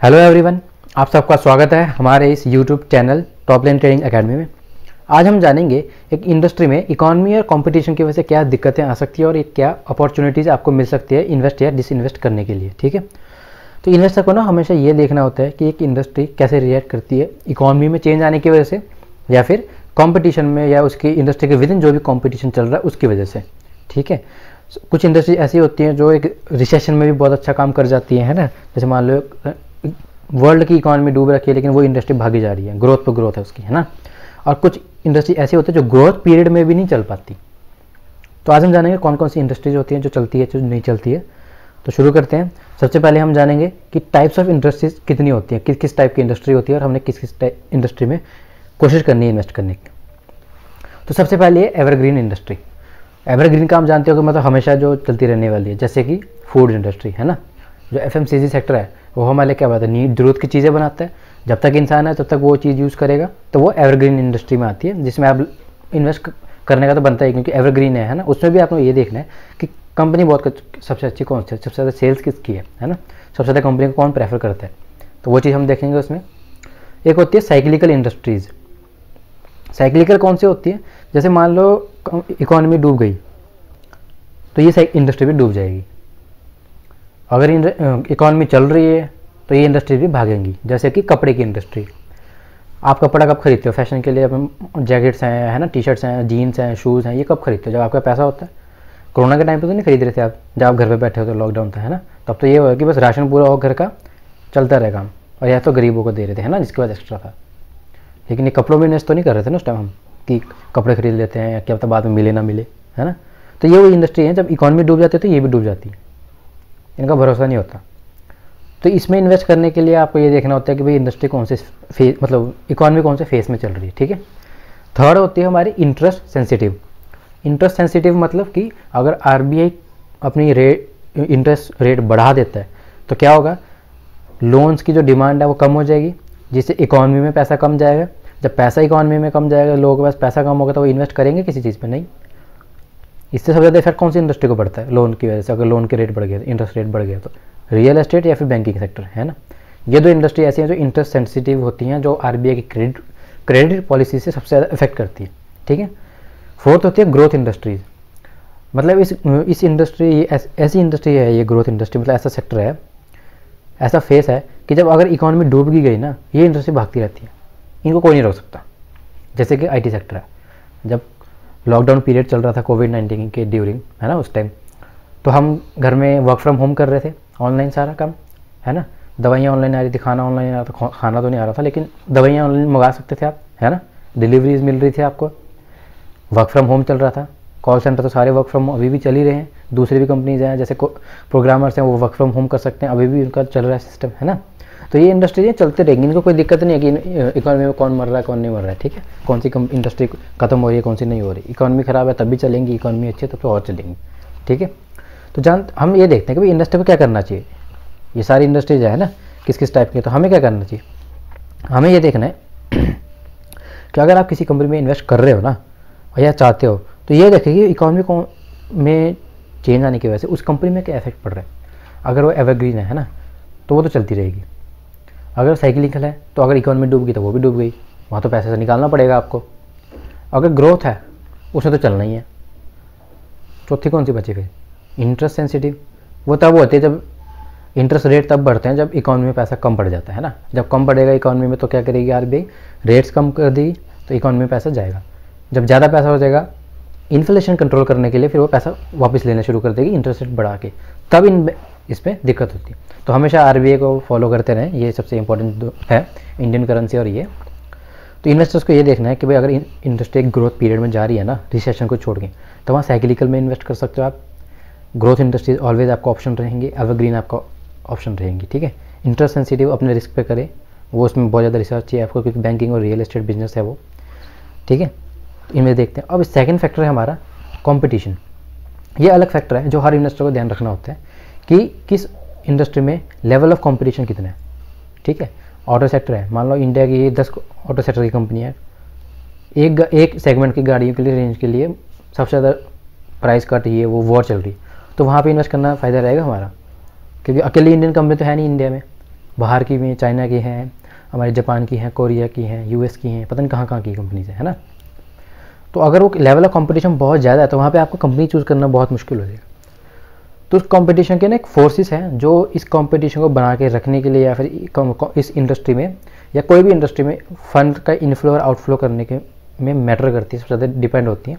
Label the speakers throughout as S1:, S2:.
S1: Hello everyone, आप सबका स्वागत है हमारे इस YouTube channel top line trading academy में। आज हम जानेंगे एक इंडस्ट्री में इकोनॉमी और कंपटीशन की वजह से क्या दिक्कतें आ सकती है और एक क्या अपॉर्चुनिटीज़ आपको मिल सकती है इन्वेस्ट या डिसइन्वेस्ट करने के लिए। ठीक है, तो इन्वेस्टर को ना हमेशा ये देखना होता है कि एक इंडस्ट्री कैसे रिएक्ट करती है इकोनॉमी में चेंज आने की वजह से, या फिर कॉम्पिटिशन में, या उसकी इंडस्ट्री के विद इन जो भी कॉम्पिटिशन चल रहा है उसकी वजह से। ठीक है, कुछ इंडस्ट्री ऐसी होती हैं जो एक रिसेशन में भी बहुत अच्छा काम कर जाती है ना। जैसे मान लो वर्ल्ड की इकोनॉमी डूब रखी है लेकिन वो इंडस्ट्री भागी जा रही है, ग्रोथ पर ग्रोथ है उसकी, है ना। और कुछ इंडस्ट्री ऐसी होती है जो ग्रोथ पीरियड में भी नहीं चल पाती। तो आज हम जानेंगे कौन कौन सी इंडस्ट्रीज होती हैं जो चलती है, जो नहीं चलती है। तो शुरू करते हैं। सबसे पहले हम जानेंगे कि टाइप्स ऑफ इंडस्ट्रीज कितनी होती हैं, किस किस टाइप की इंडस्ट्री होती है और हमने किस किस इंडस्ट्री में कोशिश करनी है इन्वेस्ट करने की। तो सबसे पहले है एवरग्रीन इंडस्ट्री। एवरग्रीन का हम जानते हो कि मतलब हमेशा जो चलती रहने वाली है, जैसे कि फूड इंडस्ट्री, है ना। जो FMCG सेक्टर है वो हमारे क्या बात है, नीड जरूरत की चीज़ें बनाता है। जब तक इंसान है तब तक वो चीज़ यूज़ करेगा, तो वो एवरग्रीन इंडस्ट्री में आती है, जिसमें आप इन्वेस्ट करने का तो बनता है क्योंकि एवरग्रीन है ना। उसमें भी आपको ये देखना है कि कंपनी बहुत सबसे अच्छी कौन सी है, सबसे ज़्यादा सेल्स किसकी है ना, सबसे ज़्यादा कंपनी को कौन प्रेफर करता है, तो वो चीज़ हम देखेंगे उसमें। एक होती है साइक्लिकल इंडस्ट्रीज़। साइक्लिकल कौन सी होती है, जैसे मान लो इकोनॉमी डूब गई तो ये इंडस्ट्री भी डूब जाएगी। अगर इकोनॉमी चल रही है तो ये इंडस्ट्री भी भागेंगी। जैसे कि कपड़े की इंडस्ट्री। आप कपड़ा कब खरीदते हो फैशन के लिए? जैकेट्स हैं, है ना, टी शर्ट्स हैं, जीन्स हैं, शूज़ हैं, ये कब खरीदते हो? जब आपका पैसा होता है। कोरोना के टाइम पे तो नहीं खरीद रहे थे आप, जब आप घर पे बैठे हो तो लॉकडाउन था, है ना। तब तो ये हुआ कि बस राशन पूरा हो घर का, चलता रहे काम, और यह तो गरीबों को दे रहे थे, है ना, जिसके बाद एक्स्ट्रा था। लेकिन ये कपड़ों में इन्वेस्ट तो नहीं कर रहे थे ना उस टाइम हम, कि कपड़े खरीद लेते हैं, क्या पता बाद में मिले ना मिले, है ना। तो ये वो इंडस्ट्री है, जब इकोनॉमी डूब जाती है तो ये भी डूब जाती है, इनका भरोसा नहीं होता। तो इसमें इन्वेस्ट करने के लिए आपको ये देखना होता है कि भाई इंडस्ट्री कौन से मतलब इकोनॉमी कौन से फेस में चल रही है। ठीक है। थर्ड होती है हमारी इंटरेस्ट सेंसिटिव। इंटरेस्ट सेंसिटिव मतलब कि अगर RBI अपनी इंटरेस्ट रेट बढ़ा देता है तो क्या होगा, लोन्स की जो डिमांड है वो कम हो जाएगी, जिससे इकोनॉमी में पैसा कम जाएगा। जब पैसा इकोनॉमी में कम जाएगा, लोगों के पास पैसा कम होगा, तो वो इन्वेस्ट करेंगे किसी चीज़ पर? नहीं। इससे सबसे ज़्यादा इफेक्ट कौन सी इंडस्ट्री को पड़ता है? लोन की वजह से। अगर लोन के रेट बढ़ गया, इंटरेस्ट रेट बढ़ गया, तो रियल एस्टेट या फिर बैंकिंग सेक्टर, है ना। ये दो इंडस्ट्री ऐसी हैं जो इंटरेस्ट सेंसिटिव होती हैं, जो RBI की क्रेडिट पॉलिसी से सबसे ज़्यादा इफेक्ट करती है। ठीक है। फोर्थ होती है ग्रोथ इंडस्ट्रीज। मतलब इस इंडस्ट्री ऐसी इंडस्ट्री है ये ग्रोथ इंडस्ट्री, मतलब ऐसा सेक्टर है, ऐसा फेस है कि जब अगर इकोनॉमी डूब गई ना, ये इंडस्ट्री भागती रहती है, इनको कोई नहीं रोक सकता। जैसे कि IT सेक्टर है। जब लॉकडाउन पीरियड चल रहा था कोविड-19 के ड्यूरिंग, है ना, उस टाइम तो हम घर में वर्क फ्रॉम होम कर रहे थे, ऑनलाइन सारा काम, है ना। दवाइयाँ ऑनलाइन आ रही थी, खाना ऑनलाइन आ रहा था, खाना तो नहीं आ रहा था लेकिन दवाइयाँ ऑनलाइन मंगा सकते थे आप, है ना। डिलीवरीज मिल रही थी आपको, वर्क फ्रॉम होम चल रहा था। कॉल सेंटर तो सारे वर्क फ्रॉम अभी भी चल ही रहे हैं। दूसरी भी कंपनीज हैं, जैसे प्रोग्रामर्स हैं, वो वर्क फ्रॉम होम कर सकते हैं, अभी भी उनका चल रहा है सिस्टम, है ना। तो ये इंडस्ट्री चलते रहेंगी, इनको कोई दिक्कत नहीं है कि इकोनॉमी में कौन मर रहा है कौन नहीं मर रहा है। ठीक है, कौन सी इंडस्ट्री खत्म हो रही है कौन सी नहीं हो रही। इकोनॉमी खराब है तब भी चलेंगी, इकोनॉमी अच्छी है तब तो और चलेंगी। ठीक है। तो हम ये देखते हैं कि भाई इंडस्ट्री को क्या करना चाहिए। ये सारी इंडस्ट्रीज है ना किस किस टाइप की, तो हमें क्या करना चाहिए, हमें ये देखना है कि अगर आप किसी कंपनी में इन्वेस्ट कर रहे हो ना, या चाहते हो, तो ये देखें कि इकोनॉमी में चेंज आने की वजह से उस कंपनी में क्या इफेक्ट पड़ रहा है। अगर वो एवरग्रीन है ना, तो वो तो चलती रहेगी। अगर साइक्लिकल है तो अगर इकोनॉमी डूब गई तो वो भी डूब गई, वहाँ तो पैसे से निकालना पड़ेगा आपको। अगर ग्रोथ है उसे तो चलना ही है। चौथी कौन सी बची फिर? Interest sensitive. वो तब होती है जब इंटरेस्ट रेट तब बढ़ते हैं जब इकोनॉमी में पैसा कम पड़ जाता है ना। जब कम पड़ेगा इकोनॉमी में तो क्या करेगी RBI, रेट्स कम कर देगी, तो इकोनॉमी में पैसा जाएगा। जब ज़्यादा पैसा हो जाएगा, इन्फ्लेशन कंट्रोल करने के लिए फिर वो पैसा वापस लेना शुरू कर देगी इंटरेस्ट रेट बढ़ा के, तब इसमें दिक्कत होती है। तो हमेशा RBI को फॉलो करते रहें, ये सबसे इंपॉर्टेंट है, इंडियन करेंसी और ये। तो इन्वेस्टर्स को ये देखना है कि भाई अगर इंडस्ट्री एक ग्रोथ पीरियड में जा रही है ना, रिसेशन को छोड़ के, तो वहाँ साइक्लिकल में इन्वेस्ट कर सकते हो आप। ग्रोथ इंडस्ट्रीज ऑलवेज आपका ऑप्शन रहेंगे, एवरग्रीन आपका ऑप्शन रहेंगी। ठीक है। इंटरेस्ट सेंसिटिव अपने रिस्क पे करें, वो उसमें बहुत ज़्यादा रिसर्च चाहिए आपको, क्योंकि बैंकिंग और रियल एस्टेट बिजनेस है वो। ठीक है। इनमें देखते हैं। अब सेकंड फैक्टर है हमारा कंपटीशन। ये अलग फैक्टर है जो हर इन्वेस्टर को ध्यान रखना होता है कि किस इंडस्ट्री में लेवल ऑफ कंपटीशन कितना है। ठीक है। ऑटो सेक्टर है, मान लो इंडिया की 10 ऑटो सेक्टर की कंपनी है, एक सेगमेंट की गाड़ियों के लिए, रेंज के लिए सबसे ज़्यादा प्राइस कट ये वो वॉर चल रही, तो वहाँ पे इन्वेस्ट करना फ़ायदा रहेगा हमारा, क्योंकि अकेली इंडियन कंपनी तो है नहीं इंडिया में, बाहर की भी, चाइना की हैं, हमारी जापान की हैं, कोरिया की हैं, यूएस की हैं, पता नहीं कहाँ कहाँ की कंपनीज है ना। तो अगर वो लेवल ऑफ कंपटीशन बहुत ज़्यादा है तो वहाँ पे आपको कंपनी चूज़ करना बहुत मुश्किल हो जाएगा। तो उस कंपटीशन के ना एक फोर्सेस हैं जो इस कंपटीशन को बना के रखने के लिए या फिर इस इंडस्ट्री में या कोई भी इंडस्ट्री में फंड का इनफ्लो और आउटफ्लो करने के में मैटर करती है, सबसे ज़्यादा डिपेंड होती हैं।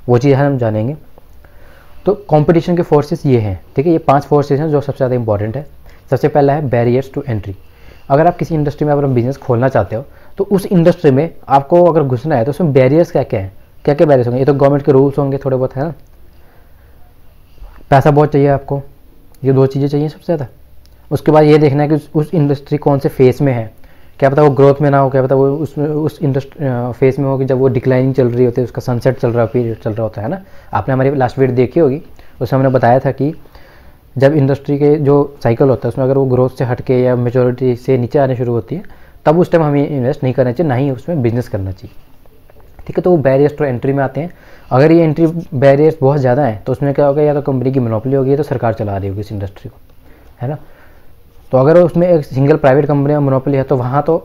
S1: वो चीज़ हम जानेंगे। तो कंपटीशन के फोर्सेस ये हैं, ठीक है। ये 5 फोर्सेस हैं जो सबसे ज़्यादा इंपॉर्टेंट है। सबसे पहला है बैरियर्स टू एंट्री। अगर आप किसी इंडस्ट्री में अपना बिजनेस खोलना चाहते हो तो उस इंडस्ट्री में आपको अगर घुसना है तो उसमें बैरियर्स क्या क्या हैं, क्या क्या बैरियर्स होंगे। ये तो गवर्नमेंट के रूल्स होंगे थोड़े बहुत, है ना। पैसा बहुत चाहिए आपको, ये 2 चीज़ें चाहिए सबसे ज़्यादा। उसके बाद ये देखना है कि उस इंडस्ट्री कौन से फेस में है, क्या पता वो ग्रोथ में ना हो, क्या पता वो उसमें उस इंडस्ट्री फेस में हो कि जब वो डिक्लाइनिंग चल रही होती है, उसका सनसेट चल रहा पीरियड चल रहा होता है ना। आपने हमारी लास्ट वीडियो देखी होगी, उसमें हमने बताया था कि जब इंडस्ट्री के जो साइकिल होता है उसमें अगर वो ग्रोथ से हटके या मेजोरिटी से नीचे आने शुरू होती है तब उस टाइम हमें इन्वेस्ट नहीं करना चाहिए, ना ही उसमें बिजनेस करना चाहिए, ठीक है। तो वो बैरियर्स टू एंट्री में आते हैं। अगर ये एंट्री बैरियर्स बहुत ज़्यादा हैं तो उसमें क्या होगा, या तो कंपनी की मोनोपोली होगी या तो सरकार चला रही होगी इस इंडस्ट्री को, है ना। तो अगर उसमें एक सिंगल प्राइवेट कंपनी में मोनोपोली है तो वहाँ तो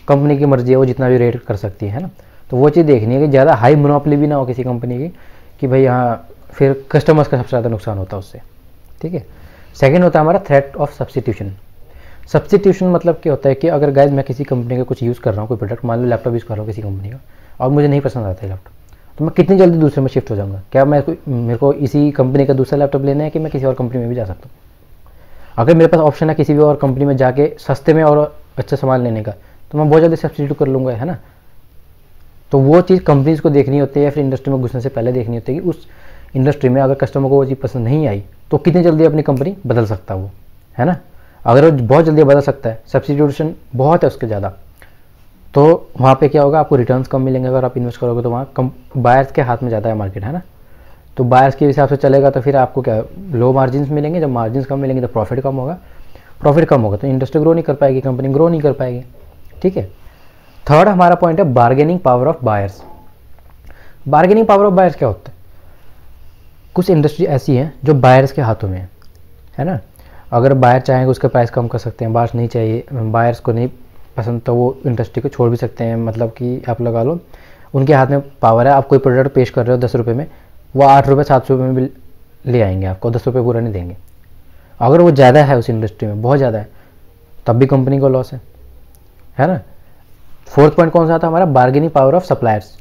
S1: कंपनी की मर्जी है, वो जितना भी रेट कर सकती है ना। तो वो चीज़ देखनी है कि ज़्यादा हाई मोनोपोली भी ना हो किसी कंपनी की कि भाई यहाँ फिर कस्टमर्स का सबसे ज़्यादा नुकसान होता है उससे, ठीक है। सेकेंड होता है हमारा थ्रेट ऑफ सब्सटीट्यूशन। सब्सटीट्यूशन मतलब क्या होता है कि अगर गाइस मैं किसी कंपनी का कुछ यूज़ कर रहा हूँ, कोई प्रोडक्ट, मान लो लैपटॉप यूज़ कर रहा हूँ किसी कंपनी का, और मुझे नहीं पसंद आता है लैपटॉप, तो मैं कितनी जल्दी दूसरे में शिफ्ट हो जाऊँगा। क्या मेरे को इसी कंपनी का दूसरा लैपटॉप लेना है कि मैं किसी और कंपनी में भी जा सकता हूँ। अगर मेरे पास ऑप्शन है किसी भी और कंपनी में जाके सस्ते में और अच्छा सामान लेने का तो मैं बहुत जल्दी सब्सटीट्यूट कर लूँगा, है ना। तो वो चीज़ कंपनीज़ को देखनी होती है या फिर इंडस्ट्री में घुसने से पहले देखनी होती है कि उस इंडस्ट्री में अगर कस्टमर को वो चीज़ पसंद नहीं आई तो कितनी जल्दी अपनी कंपनी बदल सकता है वो, है ना। अगर वो बहुत जल्दी बदल सकता है, सब्सटीट्यूशन बहुत है उसके ज़्यादा, तो वहाँ पे क्या होगा, आपको रिटर्न्स कम मिलेंगे। अगर आप इन्वेस्ट करोगे तो वहाँ कम बायर्स के हाथ में ज़्यादा है मार्केट, है ना। तो बायर्स के हिसाब से चलेगा तो फिर आपको क्या लो मार्जिन मिलेंगे। जब मार्जिन कम मिलेंगे तो प्रॉफिट कम होगा, प्रॉफिट कम होगा तो इंडस्ट्री ग्रो नहीं कर पाएगी, कंपनी ग्रो नहीं कर पाएगी, ठीक है। थर्ड हमारा पॉइंट है bargaining power of buyers. Bargaining power of buyers क्या होता है, कुछ इंडस्ट्री ऐसी हैं जो बायर्स के हाथों में है ना। अगर बायर चाहेंगे उसका प्राइस कम कर सकते हैं, बायर्स नहीं चाहिए, बायर्स को नहीं पसंद तो वो इंडस्ट्री को छोड़ भी सकते हैं। मतलब कि आप लगा लो उनके हाथ में पावर है। आप कोई प्रोडक्ट पेश कर रहे हो 10 रुपये में, वो 8 रुपये 7 रुपये में भी ले आएंगे, आपको 10 रुपये पूरा नहीं देंगे। अगर वो ज़्यादा है उस इंडस्ट्री में, बहुत ज़्यादा है, तब भी कंपनी को लॉस है ना। फोर्थ पॉइंट कौन सा था हमारा, बार्गेनिंग पावर ऑफ सप्लायर्स।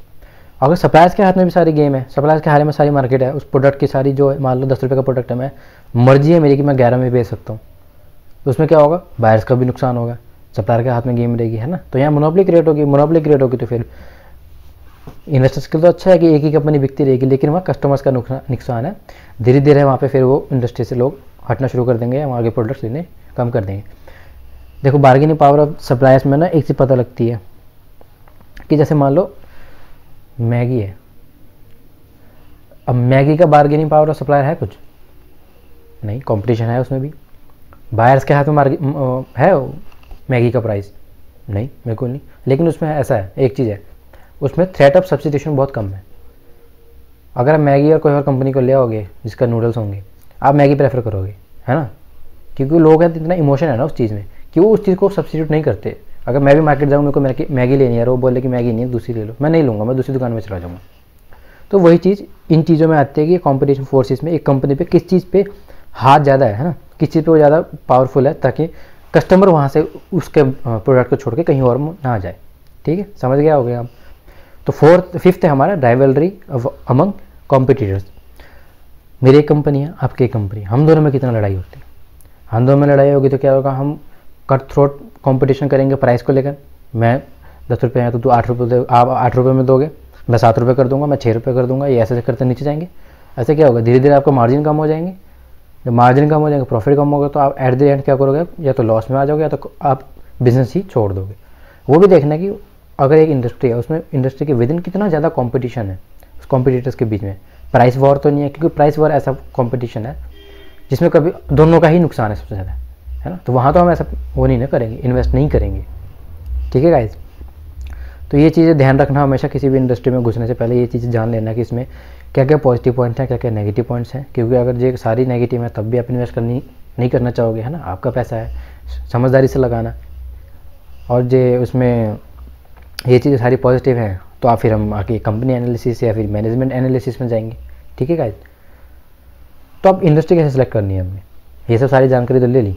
S1: अगर सप्लायर्स के हाथ में भी सारी गेम है, सप्लायर्स के हाथ में सारी मार्केट है, उस प्रोडक्ट की सारी जो मान लो 10 रुपये का प्रोडक्ट है, मैं मर्जी है मेरी कि मैं 11 में बेच सकता हूँ, तो उसमें क्या होगा, बायर्स का भी नुकसान होगा, सप्लायर के हाथ में गेम रहेगी, है ना। तो यहाँ मोनोपोली क्रिएट होगी, मोनोपोली क्रिएट होगी तो फिर इन्वेस्टर्स के लिए तो अच्छा है कि एक ही कंपनी बिकती रहेगी, लेकिन वहाँ कस्टमर्स का नुकसान है। धीरे धीरे वहाँ पे फिर वो इंडस्ट्री से लोग हटना शुरू कर देंगे या वहाँ के प्रोडक्ट्स लेने कम कर देंगे। देखो बार्गेनिंग पावर ऑफ सप्लायर्स में ना एक चीज़ पता लगती है कि जैसे मान लो मैगी है, अब मैगी का बार्गेनिंग पावर ऑफ सप्लायर है कुछ नहीं, कंपटीशन है उसमें भी। बायर्स के हाथ में है मैगी का प्राइस नहीं, बिल्कुल नहीं। लेकिन उसमें ऐसा है, एक चीज़ है, उसमें थ्रेट ऑफ सब्स्टिट्यूशन बहुत कम है। अगर आप मैगी और कोई और कंपनी को ले आओगे जिसका नूडल्स होंगे, आप मैगी प्रेफर करोगे, है ना, क्योंकि लोग हैं इतना इमोशन है ना उस चीज़ में कि वो उस चीज़ को सब्स्टिट्यूट नहीं करते। अगर मैं भी मार्केट जाऊँ, मेरे को मैगी लेनी है और वो बोले कि मैगी नहीं है दूसरी ले लो, मैं नहीं लूँगा, मैं दूसरी दुकान में चला जाऊँगा। तो वही चीज़ इन चीज़ों में आती है कि कॉम्पिटिशन फोर्सेस में एक कंपनी पे किस चीज़ पे हाथ ज़्यादा है ना, किस चीज़ पे वो ज़्यादा पावरफुल है, ताकि कस्टमर वहाँ से उसके प्रोडक्ट को छोड़ के कहीं और ना जाए। ठीक है, समझ गया हो गया आप। तो फिफ्थ है हमारा राइवलरी अमंग कॉम्पिटिटर्स। मेरी एक कंपनी है, आपकी एक कंपनी, हम दोनों में कितना लड़ाई होती है, हम दोनों में लड़ाई होगी तो क्या होगा, हम कट थ्रोट कॉम्पिटिशन करेंगे प्राइस को लेकर। मैं 10 रुपये है तो तू 8 रुपये दे, आप 8 रुपये में दोगे, मैं 7 रुपये कर दूंगा, मैं 6 रुपये कर दूंगा, ये ऐसे करते नीचे जाएंगे। ऐसे क्या होगा, धीरे धीरे आपका मार्जिन कम हो जाएंगे। जब मार्जिन कम हो जाएंगे, प्रॉफिट कम होगा, तो आप एट द एंड क्या करोगे, या तो लॉस में आ जाओगे या तो आप बिजनेस ही छोड़ दोगे। वो भी देखना कि अगर एक इंडस्ट्री है, उसमें इंडस्ट्री के विद इन कितना ज़्यादा कॉम्पिटिशन है, उस कॉम्पिटिटर्स के बीच में प्राइस वॉर तो नहीं है, क्योंकि प्राइस वॉर ऐसा कॉम्पिटिशन है जिसमें कभी दोनों का ही नुकसान है सबसे ज़्यादा, है ना। तो वहाँ तो हम ऐसा वो नहीं ना करेंगे, इन्वेस्ट नहीं करेंगे। ठीक है गाइज, तो ये चीज़ें ध्यान रखना हमेशा, किसी भी इंडस्ट्री में घुसने से पहले ये चीज़ें जान लेना कि इसमें क्या क्या पॉजिटिव पॉइंट्स हैं, क्या क्या नेगेटिव पॉइंट्स हैं। क्योंकि अगर ये सारी नेगेटिव है तब भी आप इन्वेस्ट नहीं करना चाहोगे, है ना, आपका पैसा है, समझदारी से लगाना, और जो उसमें ये चीज़ें सारी पॉजिटिव हैं तो फिर हम आके कंपनी एनालिसिस या फिर मैनेजमेंट एनालिसिस में जाएंगे। ठीक है गाइस, तो अब इंडस्ट्री कैसे सेलेक्ट करनी है हमने, ये सब सारी जानकारी तो ले ली।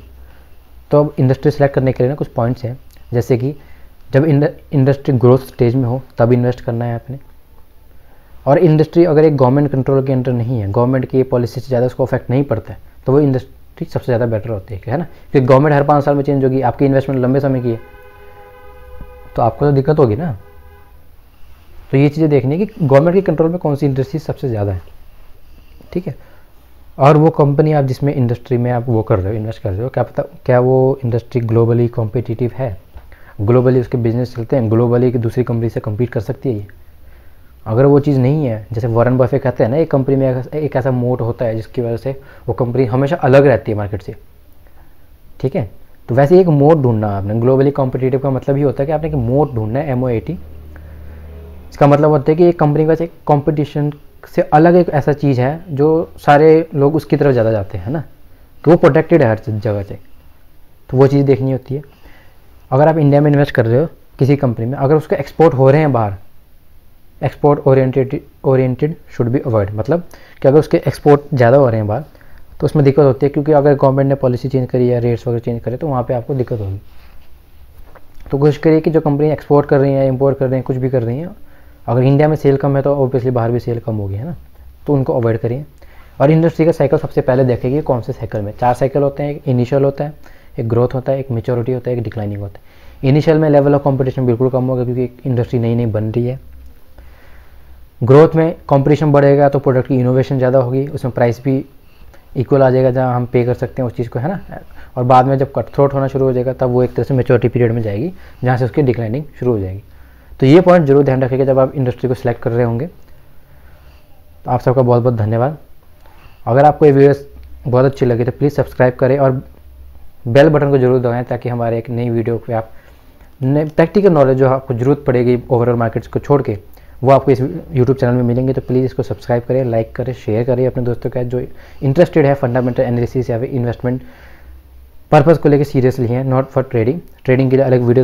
S1: तो अब इंडस्ट्री सेलेक्ट करने के लिए ना कुछ पॉइंट्स हैं, जैसे कि जब इंडस्ट्री ग्रोथ स्टेज में हो तब इन्वेस्ट करना है आपने, और इंडस्ट्री अगर एक गवर्नमेंट कंट्रोल के अंडर नहीं है, गवर्नमेंट की पॉलिसी से ज़्यादा उसको इफेक्ट नहीं पड़ता है, तो वो इंडस्ट्री सबसे ज़्यादा बेटर होती है ना, क्योंकि गवर्नमेंट हर 5 साल में चेंज होगी, आपकी इन्वेस्टमेंट लंबे समय की है, तो आपको तो दिक्कत होगी ना। तो ये चीज़ें देखनी है कि गवर्नमेंट के कंट्रोल में कौन सी इंडस्ट्री सबसे ज़्यादा है। ठीक है, और वो कंपनी आप जिसमें इंडस्ट्री में आप वो कर रहे हो, इन्वेस्ट कर रहे हो, क्या पता क्या वो इंडस्ट्री ग्लोबली कॉम्पिटिटिव है, ग्लोबली उसके बिजनेस चलते हैं, ग्लोबली की दूसरी कंपनी से कम्पीट कर सकती है ये। अगर वो चीज़ नहीं है, जैसे वॉरेन बफे कहते हैं ना, एक कंपनी में एक ऐसा मोड होता है जिसकी वजह से वो कंपनी हमेशा अलग रहती है मार्केट से। ठीक है, तो वैसे एक मोड ढूंढना आपने, ग्लोबली कॉम्पिटिटिव का मतलब ही होता है कि आपने एक मोड ढूंढना है, MOAT। इसका मतलब होता है कि एक कंपनी का एक कॉम्पिटिशन से अलग एक ऐसा चीज़ है जो सारे लोग उसकी तरफ ज़्यादा जाते हैं ना, कि वो प्रोटेक्टेड है हर जगह से, तो वो चीज़ देखनी होती है। अगर आप इंडिया में इन्वेस्ट कर रहे हो किसी कंपनी में, अगर उसके एक्सपोर्ट हो रहे हैं बाहर, export oriented should be avoid, मतलब कि अगर उसके एक्सपोर्ट ज़्यादा हो रहे हैं बाहर तो उसमें दिक्कत होती है, क्योंकि अगर गवर्नमेंट ने पॉलिसी चेंज करी या रेट्स वगैरह चेंज करे तो वहाँ पे आपको दिक्कत होगी। तो कोशिश करिए कि जो कंपनी एक्सपोर्ट कर रही है, इंपोर्ट कर रही हैं, कुछ भी कर रही हैं, अगर इंडिया में सेल कम है तो ऑब्वियसली बाहर भी सेल कम होगी, है ना, तो उनको अवॉइड करिए। और इंडस्ट्री का साइकिल सबसे पहले देखेंगे कौन से साइकिल में, 4 साइकिल होते हैं, एक इनिशियल होता है, एक ग्रोथ होता है, एक मैच्योरिटी होता है, एक डिक्लाइनिंग होता है। इनिशियल में लेवल ऑफ कंपटीशन बिल्कुल कम होगा क्योंकि इंडस्ट्री नई नई बन रही है। ग्रोथ में कंपटीशन बढ़ेगा तो प्रोडक्ट की इनोवेशन ज़्यादा होगी, उसमें प्राइस भी इक्वल आ जाएगा जहाँ हम पे कर सकते हैं उस चीज़ को, है ना। और बाद में जब कट थ्रोट होना शुरू हो जाएगा तब वो एक तरह से मैच्योरिटी पीरियड में जाएगी जहाँ से उसकी डिक्लाइनिंग शुरू हो जाएगी। तो ये पॉइंट जरूर ध्यान रखिएगा जब आप इंडस्ट्री को सिलेक्ट कर रहे होंगे। तो आप सबका बहुत बहुत धन्यवाद। अगर आपको ये वीडियो बहुत अच्छी लगी तो प्लीज़ सब्सक्राइब करें और बेल बटन को जरूर दबाएं ताकि हमारे एक नई वीडियो पे आप प्रैक्टिकल नॉलेज जो आपको ज़रूरत पड़ेगी ओवरऑल मार्केट्स को छोड़ के, वो आपको इस यूट्यूब चैनल में मिलेंगे। तो प्लीज़ इसको सब्सक्राइब करें, लाइक करें, शेयर करें अपने दोस्तों के साथ जो इंटरेस्टेड है फंडामेंटल एनालिसिस या फिर इन्वेस्टमेंट पर्पज़ को लेकर सीरियसली हैं, नॉट फॉर ट्रेडिंग। ट्रेडिंग के लिए अलग वीडियो